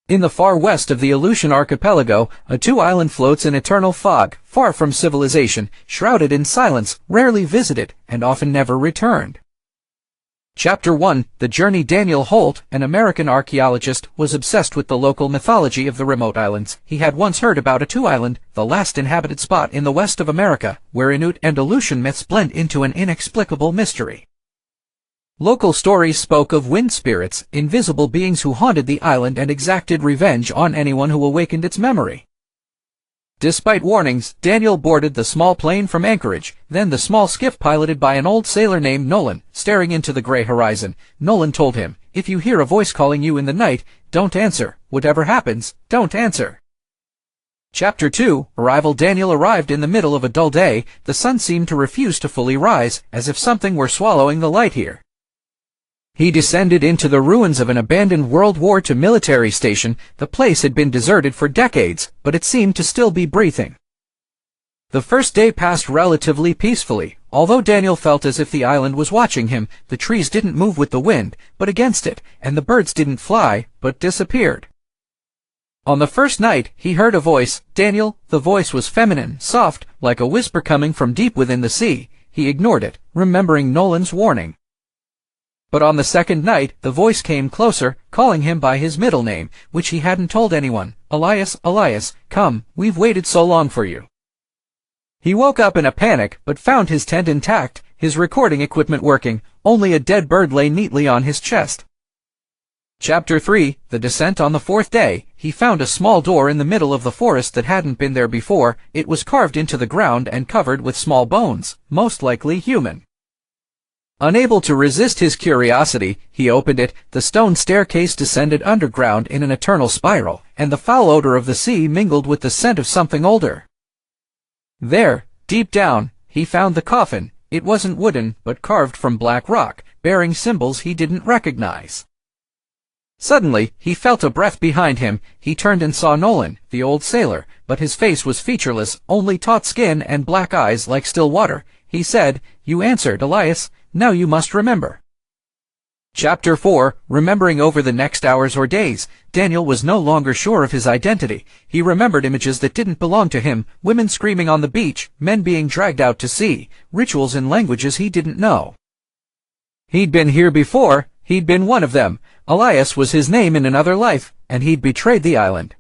In the far west of the Aleutian archipelago, Attu Island floats in eternal fog, far from civilization, shrouded in silence, rarely visited, and often never returned. Chapter 1. The Journey. Daniel Holt, an American archaeologist, was obsessed with the local mythology of the remote islands. He had once heard about Attu Island, the last inhabited spot in the west of America, where Inuit and Aleutian myths blend into an inexplicable mystery. Local stories spoke of wind spirits, invisible beings who haunted the island and exacted revenge on anyone who awakened its memory. Despite warnings, Daniel boarded the small plane from Anchorage, then the small skiff piloted by an old sailor named Nolan. Staring into the gray horizon, Nolan told him, "If you hear a voice calling you in the night, don't answer. Whatever happens, don't answer." Chapter 2. Arrival. Daniel arrived in the middle of a dull day. The sun seemed to refuse to fully rise, as if something were swallowing the light here. He descended into the ruins of an abandoned World War II military station. The place had been deserted for decades, but it seemed to still be breathing. The first day passed relatively peacefully. Although Daniel felt as if the island was watching him, the trees didn't move with the wind, but against it, and the birds didn't fly, but disappeared. On the first night, he heard a voice. Daniel, the voice was feminine, soft, like a whisper coming from deep within the sea. He ignored it, remembering Nolan's warning. But on the second night, the voice came closer, calling him by his middle name, which he hadn't told anyone. "Elias, Elias, come, we've waited so long for you." He woke up in a panic, but found his tent intact, his recording equipment working. Only a dead bird lay neatly on his chest. Chapter 3. The Descent. On the fourth day, he found a small door in the middle of the forest that hadn't been there before. It was carved into the ground and covered with small bones, most likely human. Unable to resist his curiosity, he opened it. The stone staircase descended underground in an eternal spiral, and the foul odor of the sea mingled with the scent of something older. There, deep down, he found the coffin. It wasn't wooden, but carved from black rock, bearing symbols he didn't recognize. Suddenly, he felt a breath behind him. He turned and saw Nolan, the old sailor, but his face was featureless, only taut skin and black eyes like still water. He said, "You answered, Elias. Now you must remember." Chapter 4. Remembering. Over the next hours or days, Daniel was no longer sure of his identity. He remembered images that didn't belong to him, women screaming on the beach, men being dragged out to sea, rituals in languages he didn't know. He'd been here before, he'd been one of them. Elias was his name in another life, and he'd betrayed the island.